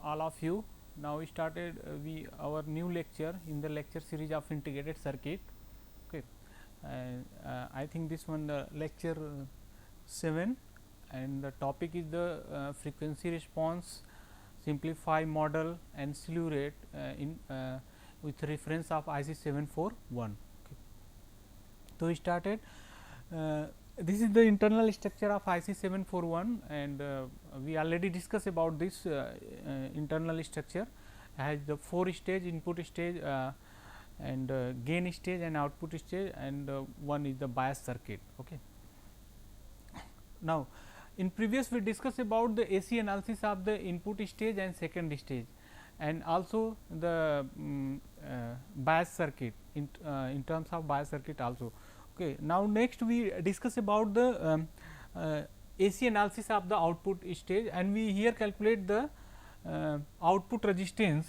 all of you. Now we started we our new lecture in the lecture series of integrated circuit. Okay, and I think this one the lecture 7, and the topic is the frequency response, simplify model and slew rate in with reference of IC 741. Okay. So we started. This is the internal structure of IC 741, and we already discussed about this internal structure. Has the 4 stage, input stage and gain stage and output stage, and one is the bias circuit. Okay. Now, in previous we discussed about the AC analysis of the input stage and second stage, and also the bias circuit in terms of bias circuit also. Okay. Now, next we discuss about the AC analysis of the output stage, and we here calculate the output resistance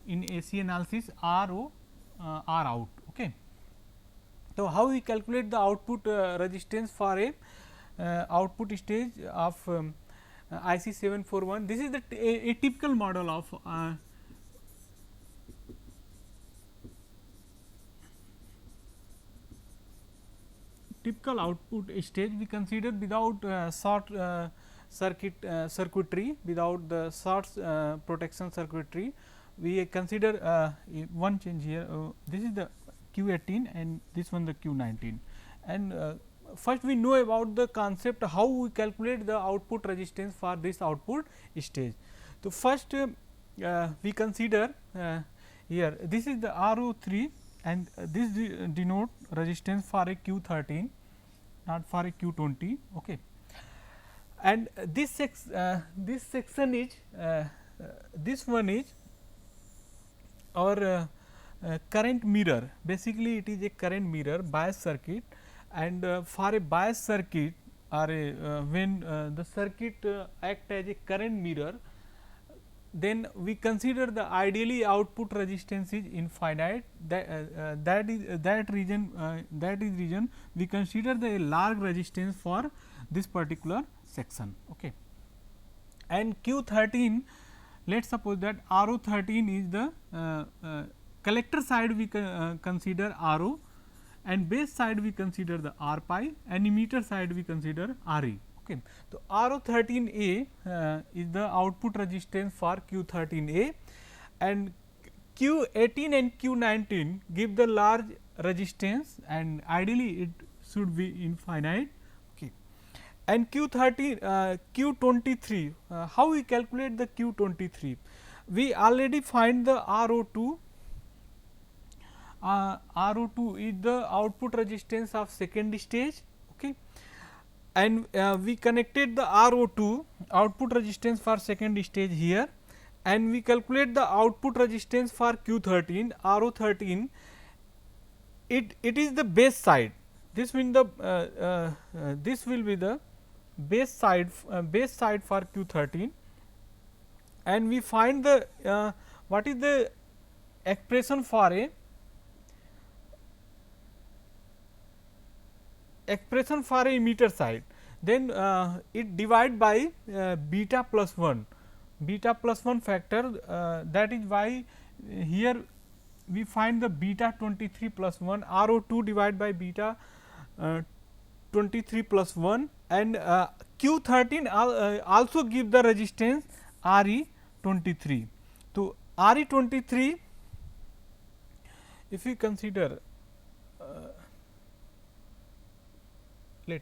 in AC analysis R O R out. Okay. So, how we calculate the output resistance for a output stage of IC 741. This is the a typical model of typical output stage. We consider without short circuitry, without the short protection circuitry. We consider one change here. This is the Q18 and this one the Q19, and first we know about the concept how we calculate the output resistance for this output stage. So, first we consider here this is the RO3, and this denote resistance for a Q13, not for a Q20. Okay. And this section is this one is our current mirror. Basically, it is a current mirror bias circuit, and for a bias circuit or a when the circuit act as a current mirror, then we consider the ideally output resistance is infinite. That is region we consider the large resistance for this particular section. Okay. And Q13, let us suppose that RO13 is the collector side, we consider RO, and base side we consider the R pi, and emitter side we consider RE. Okay. So, RO13A is the output resistance for Q13A, and Q18 and Q19 give the large resistance, and ideally it should be infinite. Okay. And Q23, how we calculate the Q23? We already find the RO2. RO2 is the output resistance of second stage. Okay. And we connected the RO2 output resistance for second stage here, and we calculate the output resistance for Q13 RO13. It is the base side. This means the this will be the base side for Q13, and we find the what is the expression for a emitter side. Then it divide by beta plus 1 factor, that is why here we find the beta 23 plus 1 RO2 divided by beta 23 plus 1, and Q13 also give the resistance RE23. So, RE23, if we consider let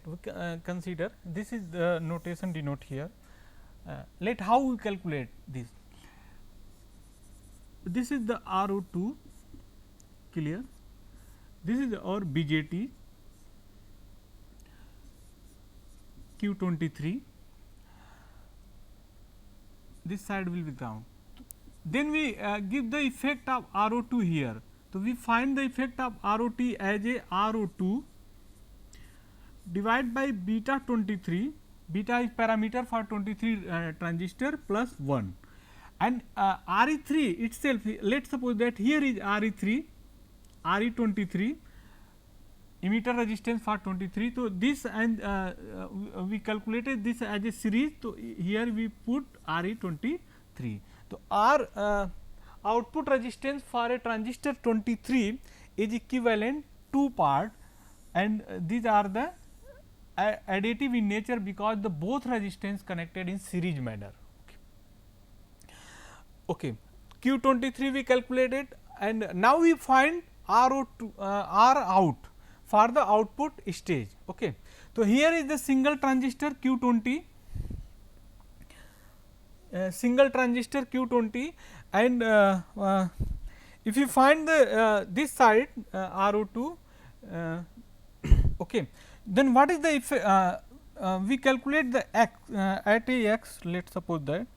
consider, this is the notation denote here. Let how we calculate this. This is the RO2, clear. This is our BJT Q23. This side will be ground. Then we give the effect of RO2 here. So, we find the effect of ROT as a RO2 divide by beta 23, beta is parameter for 23 transistor plus 1, and RE3 itself, let us suppose that here is RE3, RE23 emitter resistance for 23. So, this and we calculated this as a series. So, here we put RE23. So, R output resistance for a transistor 23 is equivalent 2 part, and these are the additive in nature because the both resistance connected in series manner. Okay. Q23 we calculated, and now we find R02 R out for the output stage. Okay. So, here is the single transistor Q20, single transistor Q20, and if you find the this side R02, okay, then what is the effect? We calculate the x at a x, let us suppose that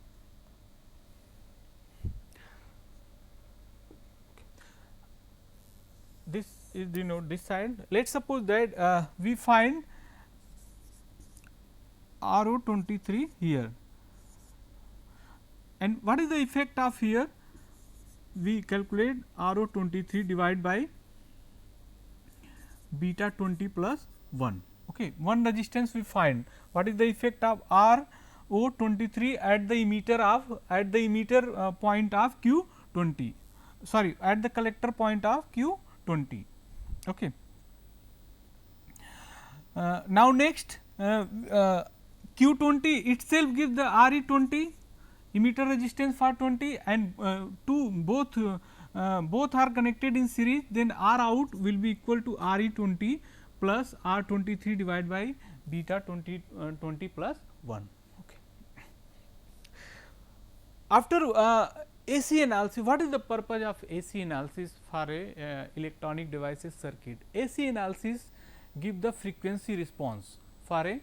this is denote this side. Let us suppose that we find RO23 here, and what is the effect of here? We calculate RO23 divided by beta 20 plus 1. Okay. One resistance we find. What is the effect of RO23 at the emitter point of Q20? Sorry, at the collector point of Q20. Okay. Now, next Q20 itself gives the RE20 emitter resistance for 20, and both are connected in series, then R out will be equal to RE20 plus R23 divided by beta 20 plus 1. Okay. After AC analysis, what is the purpose of AC analysis for a electronic devices circuit? AC analysis give the frequency response for a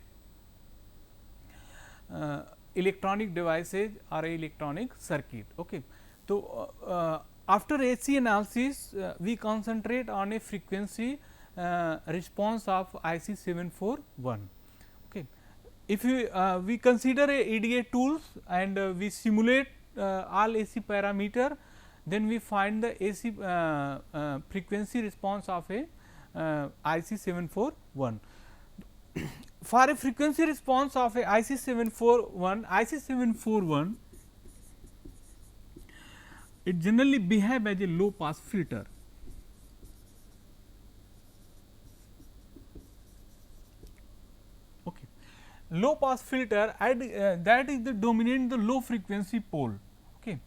electronic devices or a electronic circuit. Okay. So, after AC analysis, we concentrate on a frequency response of IC 741. Okay. If we consider a EDA tools and we simulate all AC parameter, then we find the AC frequency response of a IC 741. For a frequency response of a IC 741, it generally behave as a low pass filter. Okay. Low pass filter that is the dominant the low frequency pole. Okay.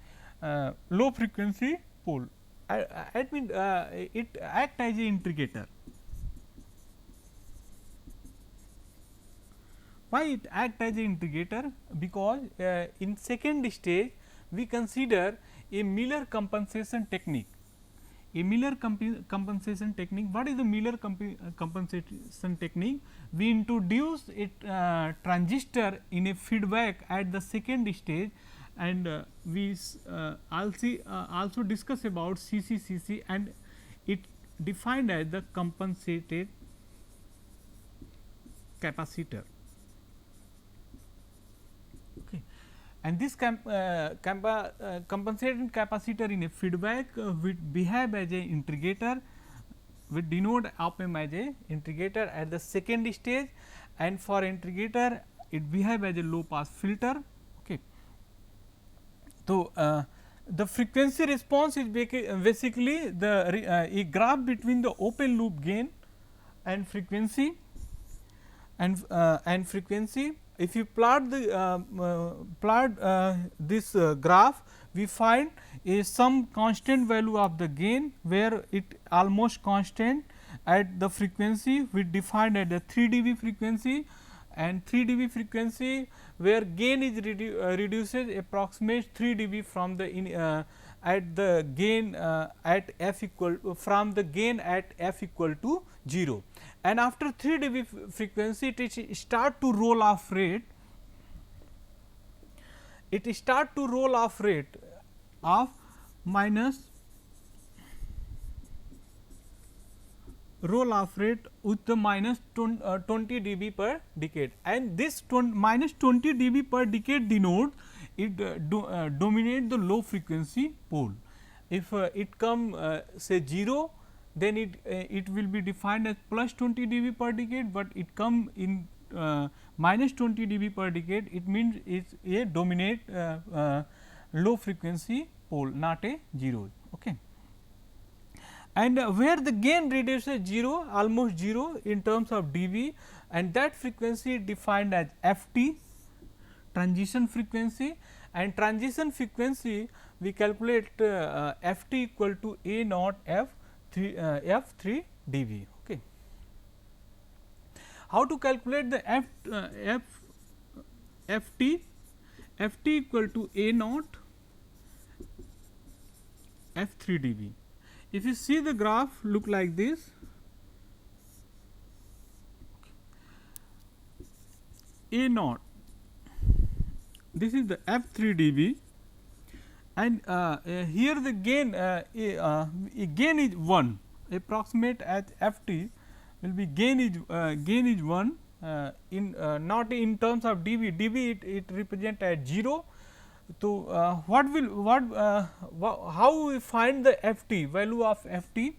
Low frequency pole. It act as a integrator. Why it act as an integrator? Because in second stage we consider a Miller compensation technique. A Miller compensation technique. What is the Miller compensation technique? We introduce a transistor in a feedback at the second stage, and we also discuss about CCCC, and it defined as the compensated capacitor. Okay. And this compensating capacitor in a feedback will behave as a integrator, we denote op-amp as a integrator at the second stage, and for integrator it behave as a low pass filter. Okay. So, the frequency response is basically the a graph between the open loop gain and frequency, and frequency. If you plot the this graph, we find some constant value of the gain, where it almost constant at the frequency we defined at the 3 dB frequency, and 3 dB frequency where gain is reduces approximate 3 dB from the at the gain at f equal from the gain at f equal to 0. And after 3 dB frequency, it start to roll off rate. It start to roll off rate of minus roll off rate with the minus 20 dB per decade, and this minus 20 dB per decade denote it dominate the low frequency pole. If it come say 0, then it will be defined as plus 20 dB per decade, but it come in minus 20 dB per decade, it means it is a dominate low frequency pole, not a 0. Okay. And where the gain reduces 0, almost 0 in terms of dB, and that frequency is defined as FT, transition frequency, and transition frequency we calculate FT equal to A naught F3 dB. Okay. How to calculate the FT? FT equal to A naught F3 dB. If you see the graph look like this, A naught, this is the F3 dB, and here the gain gain is 1, approximate as Ft will be gain is 1 in not in terms of dB, it represent as 0. So, how we find the Ft, value of Ft?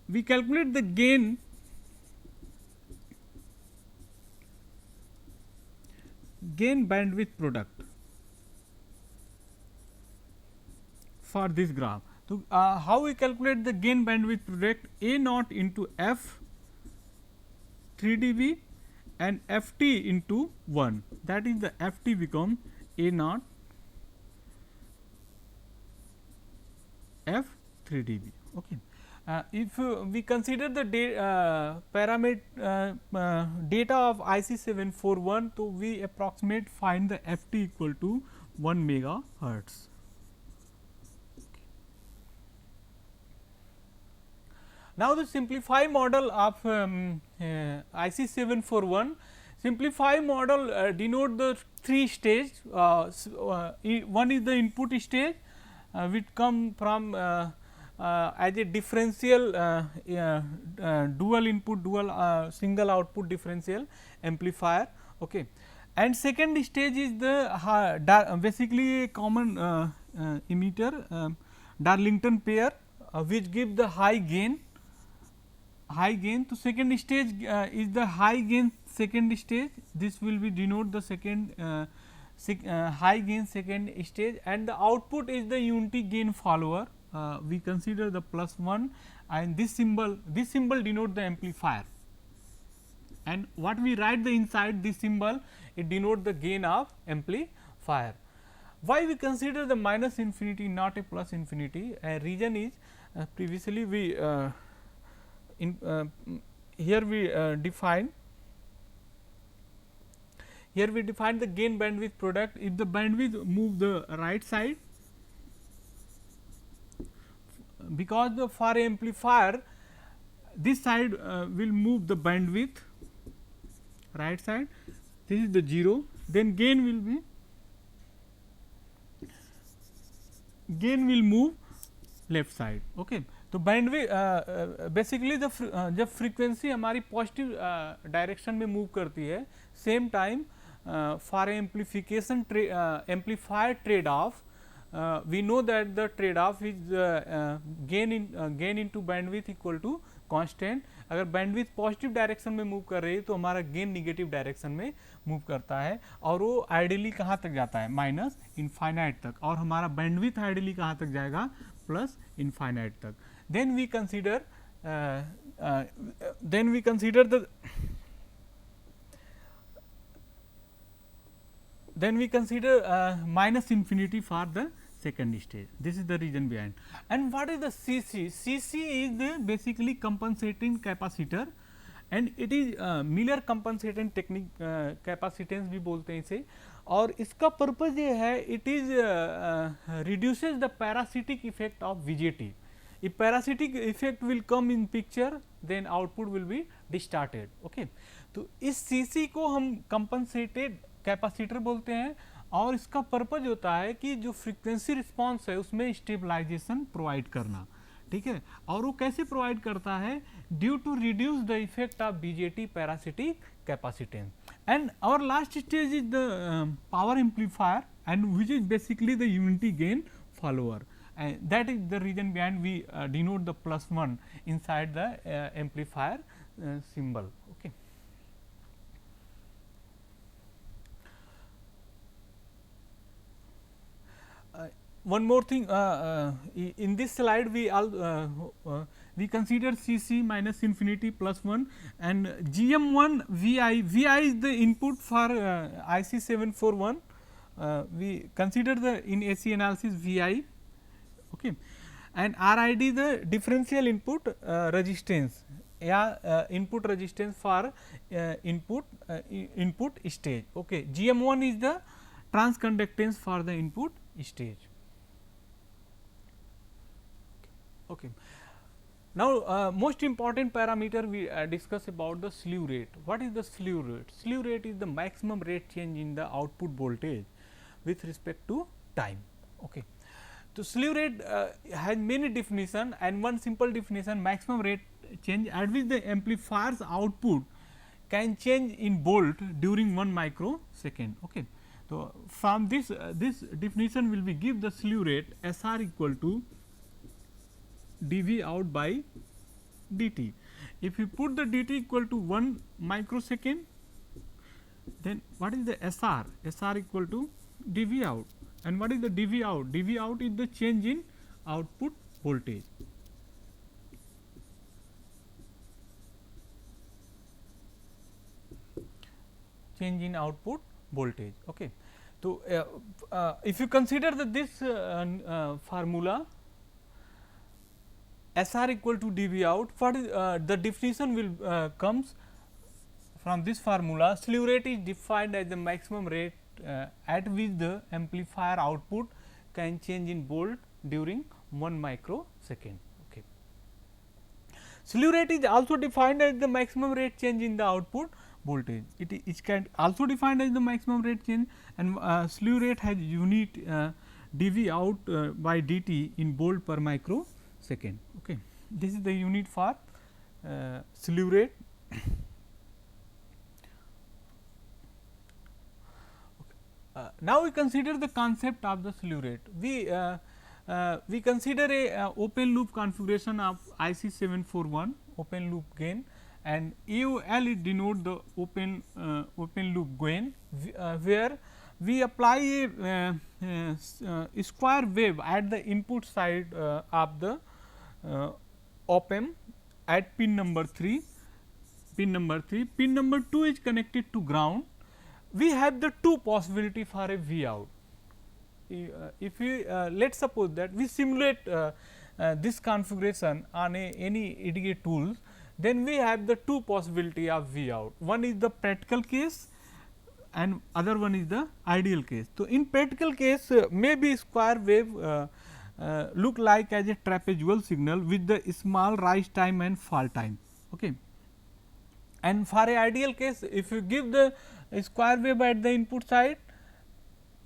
We calculate the gain bandwidth product for this graph. So, how we calculate the gain bandwidth product? A naught into F 3 dB and Ft into 1, that is the Ft become A naught F 3 dB. Okay. If we consider the parameter data of IC 741, so we approximate find the Ft equal to 1 megahertz. Now, the simplified model of IC 741, simplified model denote the 3 stage. One is the input stage, which come from as a differential dual input, dual single output differential amplifier. Okay. And second stage is the basically a common emitter, Darlington pair, which give the high gain. So, second stage is the high gain second stage, this will be denote the second high gain second stage, and the output is the unity gain follower. We consider the +1, and this symbol denote the amplifier, and what we write the inside this symbol, it denote the gain of amplifier. Why we consider the minus infinity not a plus infinity? Reason is previously we here we define the gain bandwidth product. If the bandwidth move the right side, because for amplifier this side will move the bandwidth right side, this is the 0, then gain will move left side. Okay. तो bandwidth basically जब frequency हमारी positive direction में move करती है, same time for amplification amplifier trade off, we know that the trade off is gain into bandwidth equal to constant. अगर bandwidth positive direction में move कर रही है तो हमारा गेन निगेटिव डायरेक्शन में मूव करता है, और वो आइडियली कहाँ तक जाता है? माइनस इनफाइनाइट तक, और हमारा बैंडविड्थ आइडियली कहाँ तक जाएगा? प्लस इनफाइनाइट तक. Then we consider minus infinity for the second stage. This is the reason behind. And what is the CC? CC is the basically compensating capacitor, and it is Miller compensating technique, capacitance भी बोलते हैं इसे, और इसका purpose ये है, it is reduces the parasitic effect of VJT. If parasitic effect will come in picture, then output will be distorted. Okay. तो इस CC को हम compensated कैपेसिटर बोलते हैं, और इसका पर्पज होता है कि जो फ्रीक्वेंसी रिस्पांस है उसमें स्टेबलाइजेशन प्रोवाइड करना. ठीक है. और वो कैसे प्रोवाइड करता है? Due to reduce the effect of BJT parasitic capacitance. And our last stage is the power amplifier, and which is basically the unity gain follower, and that is the reason behind we denote the +1 inside the amplifier symbol. Okay. one more thing, in this slide we all we consider C c minus infinity plus 1 and GM1 Vi, Vi is the input for IC 741. We consider the in AC analysis Vi, okay, and RID the differential input resistance, input resistance for input stage. Okay. GM1 is the transconductance for the input stage. Okay. Now, most important parameter we discuss about the slew rate. What is the slew rate? Slew rate is the maximum rate change in the output voltage with respect to time. Okay. So, slew rate has many definition, and one simple definition, maximum rate change at which the amplifier's output can change in volt during 1 microsecond. Okay. So, from this this definition will be give the slew rate SR equal to dV out by dt. If you put the dt equal to 1 microsecond, then what is the SR? SR equal to dV out, and what is the dV out? dV out is the change in output voltage. Change in output voltage. Okay. So, if you consider that this formula SR equal to dV out, what is the definition will comes from this formula. Slew rate is defined as the maximum rate at which the amplifier output can change in volt during 1 microsecond. Okay. Slew rate is also defined as the maximum rate change in the output voltage. It can also defined as the maximum rate change, and slew rate has unit dV out by dt in volt per microsecond. Okay. This is the unit for slew rate. Now, we consider the concept of the slew rate. We consider a open loop configuration of IC 741 open loop gain, and UL it denote the open loop gain, where we apply a square wave at the input side of the op amp at pin number 3. Pin number 2 is connected to ground. We have the two possibility for a V out. If we let us suppose that we simulate this configuration on any EDA tools, then we have the two possibility of V out. One is the practical case and other one is the ideal case. So, in practical case maybe square wave look like as a trapezoidal signal with the small rise time and fall time. Okay. And for a ideal case, if you give the square wave at the input side,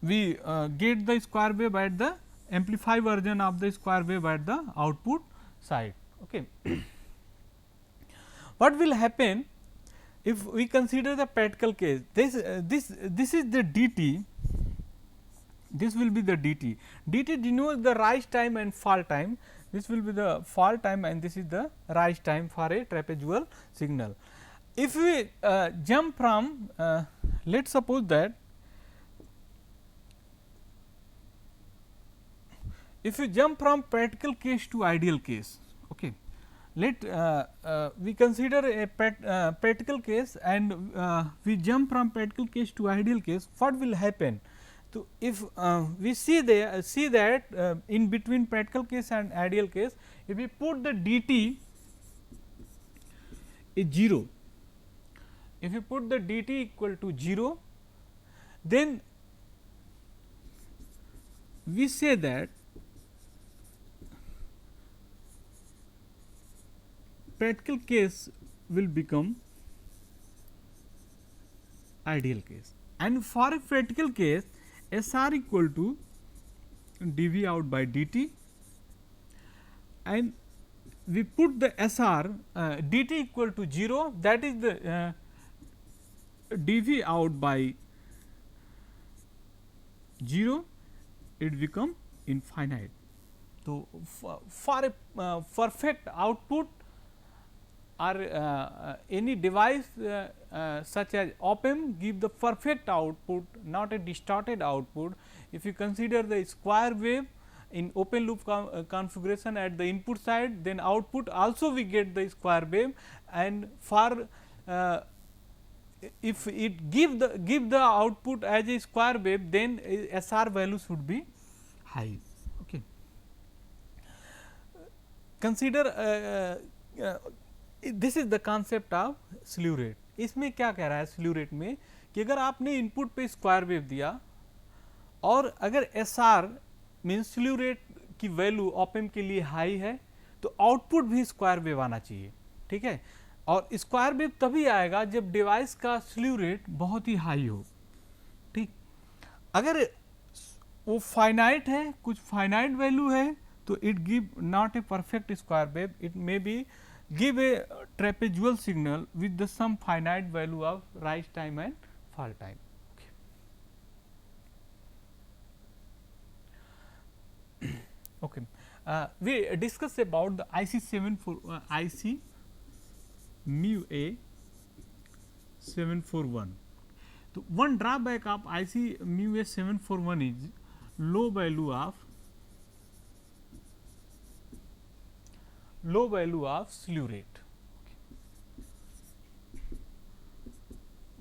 we get the square wave at the amplified version of the square wave at the output side. Okay. What will happen if we consider the practical case? This is the dt. This will be the dt. dt denotes the rise time and fall time. This will be the fall time, and this is the rise time for a trapezoidal signal. If we jump from let us suppose that if you jump from practical case to ideal case, okay, let we consider a practical case and we jump from practical case to ideal case, what will happen? So, if we see that in between practical case and ideal case, if we put the dt is 0, if you put the dt equal to 0, then we say that practical case will become ideal case, and for a practical case SR equal to dV out by dt, and we put the SR dt equal to 0, that is the dV out by 0, it become infinite. So, for a perfect output or any device such as op amp give the perfect output, not a distorted output. If you consider the square wave in open loop configuration at the input side, then output also we get the square wave, and for if it give the output as a square wave, then SR value should be high. Okay. Consider this is the concept of slew rate. इसमें क्या कह रहा है slew rate में कि अगर आपने input पे स्क्वायर वेव दिया और अगर SR मीन स्लीव रेट की वैल्यू ऑप-एम्प के लिए हाई है, तो आउटपुट भी स्क्वायर वेव आना चाहिए. ठीक है, और स्क्वायर वेव तभी आएगा जब डिवाइस का स्लीव रेट बहुत ही हाई हो. ठीक, अगर वो फाइनाइट है, कुछ फाइनाइट वैल्यू है, तो it give not a perfect square wave, it may be give a trapezoidal signal with the some finite value of rise time and fall time. Okay, we discuss about the IC mu A 741. So, one drawback of IC mu A 741 is low value of slew rate.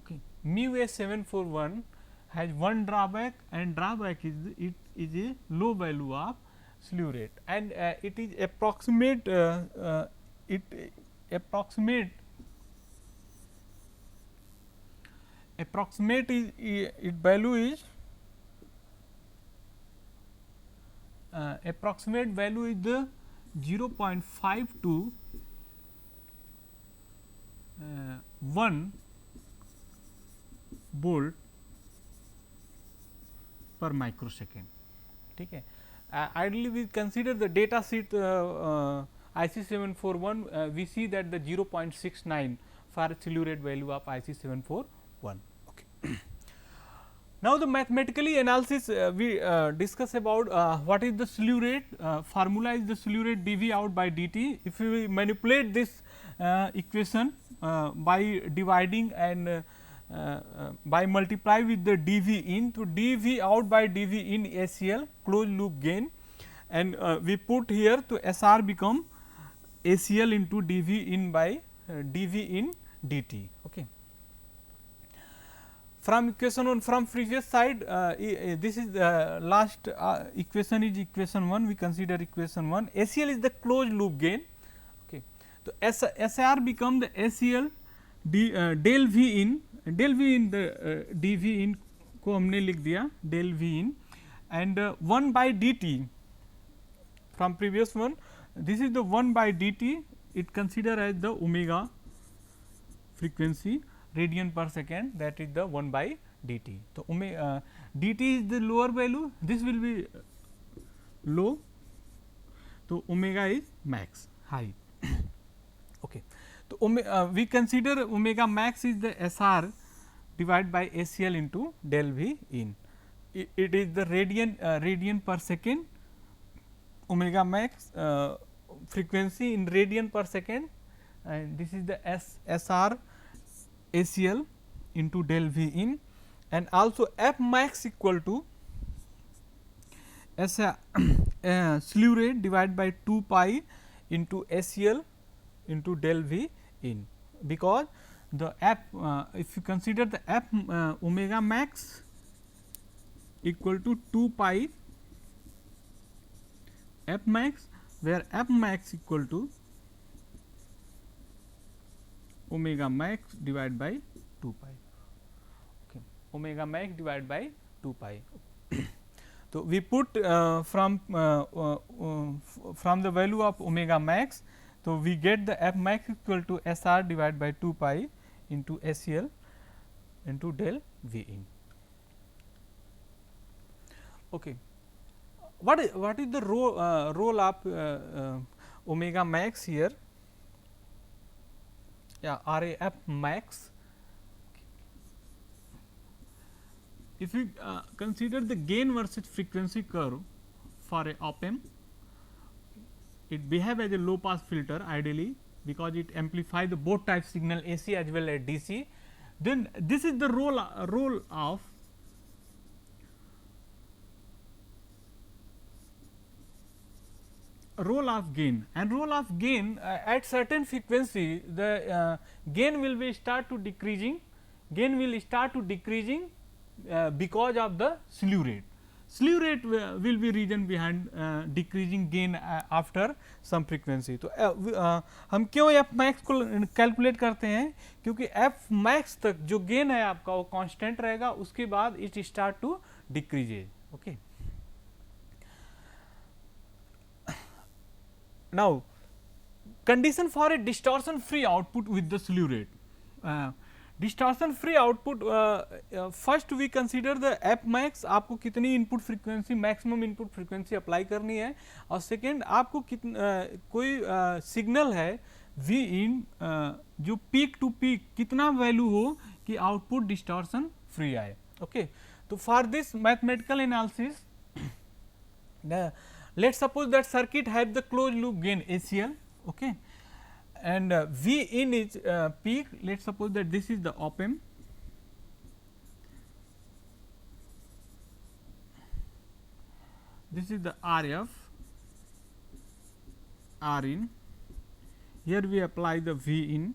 Okay. Mu A 741 has one drawback, and drawback is it is a low value of slew rate, and it is approximate is its value is approximate value is the 0.5 to 1 volt per microsecond. ठीक है, ideally we consider the data sheet IC 741, we see that the 0.69 for slew rate value of IC 741. Okay. Now, the mathematically analysis we discuss about what is the slew rate. Formula is the slew rate dV out by dt. If we manipulate this equation by dividing and by multiply with the dV in, to dV out by dV in ACL closed loop gain, and we put here to SR become ACL into dV in by dV in dt. Okay. From equation 1, from previous side, this is the last equation is equation 1, we consider equation 1. ACL is the closed loop gain. Okay. So, SR become the ACL del V in, del V in the dV in को हमने लिख दिया del V in, and 1 by dt from previous one, this is the 1 by dt, it consider as the omega frequency radian per second, that is the 1 by dt. So, omega dt is the lower value, this will be low. So, omega is max high. Okay. So, we consider omega max is the SR divided by ACL into del V in. It is the radian per second, omega max frequency in radian per second, and this is the SR ACL into del V in, and also F max equal to slew rate divided by 2 pi into ACL into del V in, because the F if you consider the F omega max equal to 2 pi F max, where F max equal to omega max divided by 2 pi. Okay. Omega max divided by 2 pi. So, we put from the value of omega max. So, we get the F max equal to SR divided by 2 pi into ACL into del V in. Okay. What is the role of omega max here? Yeah, RAF max. If we consider the gain versus frequency curve for a op-amp, it behave as a low pass filter ideally, because it amplify the both type signal AC as well as DC. Then this is the role of role of gain, and role of gain at certain frequency the gain will be start to decreasing, because of the slew rate. Slew rate will be reason behind decreasing gain after some frequency. तो हम क्यों f max को calculate करते हैं, क्योंकि f max तक जो gain है आपका वो कांस्टेंट रहेगा, उसके बाद it start to decreases. Okay, now condition for a distortion free output with the slew rate. Distortion free output, first we consider the F max, आपको कितनी input frequency, maximum input frequency apply करनी है, और second आपको कोई signal है we इन जो peak to peak कितना वैल्यू हो कि आउटपुट डिस्टॉर्शन फ्री आए. ओके, तो for this mathematical analysis let's suppose that circuit have the close loop gain ACL. Okay, and V in is peak. Let us suppose that this is the op amp, this is the RF, R in, here we apply the V in,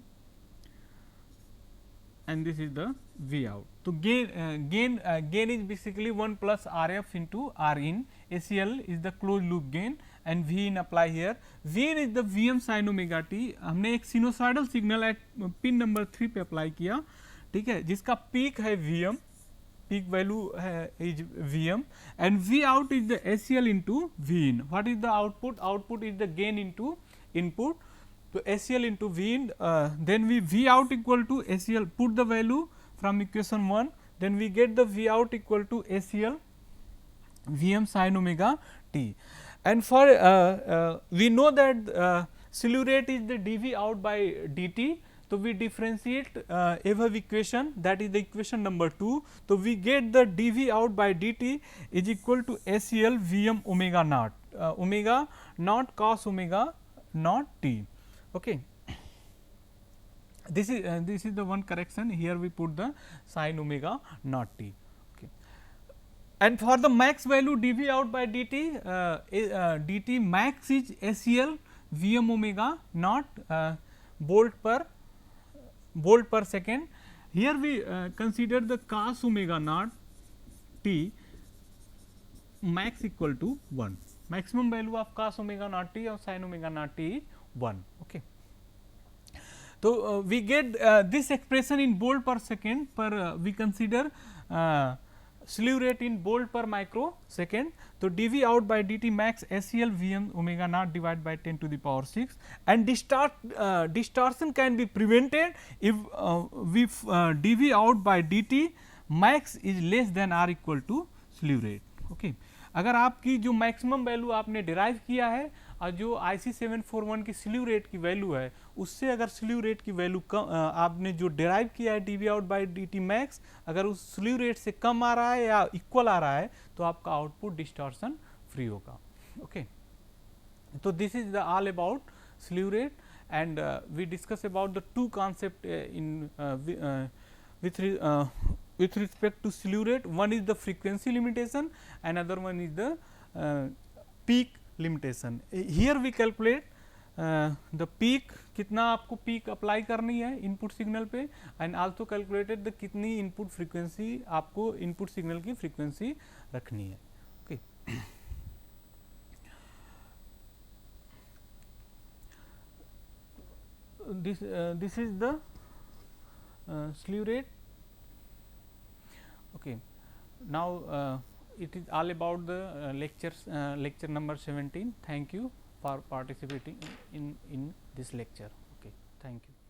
and this is the V out. So, gain is basically 1 plus RF into R in, ACL is the closed loop gain, and V in apply here. V in is the Vm sin omega t. हमने एक sinusoidal signal at pin number 3 पे apply किया, ठीक है, जिसका peak है Vm, peak value है is Vm, and V out is the ACL into V in. What is the output? Output is the gain into input. So, ACL into V in, then we V out equal to ACL, put the value from equation 1, then we get the V out equal to ACL Vm sin omega t. And for we know that slew rate is the dV out by dt. So, we differentiate above equation, that is the equation number 2. So, we get the dV out by dt is equal to ACL Vm omega naught, omega naught cos omega naught t. Okay. This is the one correction, here we put the sin omega naught t. Okay. And for the max value dV out by dt, dt max is ACL Vm omega naught volt per second. Here we consider the cos omega naught t max equal to 1. Maximum value of cos omega naught t or sin omega naught t is 1. Okay. So, we get this expression in volt per second, we consider slew rate in volt per microsecond. So, dV out by dt max ACL Vm omega naught divided by 10 to the power 6, and distortion can be prevented if dV out by dt max is less than or equal to slew rate. Okay. अगर आपकी जो maximum value आपने derive किया है और जो IC741 की slew rate की वैल्यू है, उससे अगर स्लीव रेट की वैल्यू कम आपने जो डिराइव किया है dV out by dt max, अगर उस स्लीव रेट से कम आ रहा है या इक्वल आ रहा है तो आपका आउटपुट डिस्टॉर्शन फ्री होगा. ओके, तो this is the all about slew rate, and we discuss about the two concept in with respect to slew rate. One is the frequency limitation, another one is the peak limitation. Here we calculate the peak, कितना आपको peak apply करनी है input signal पे, and also calculated the कितनी input frequency आपको input signal की frequency रखनी है. Okay, this is the slew rate. Okay. Now, it is all about the lecture number 17. Thank you for participating in this lecture. Okay. Thank you.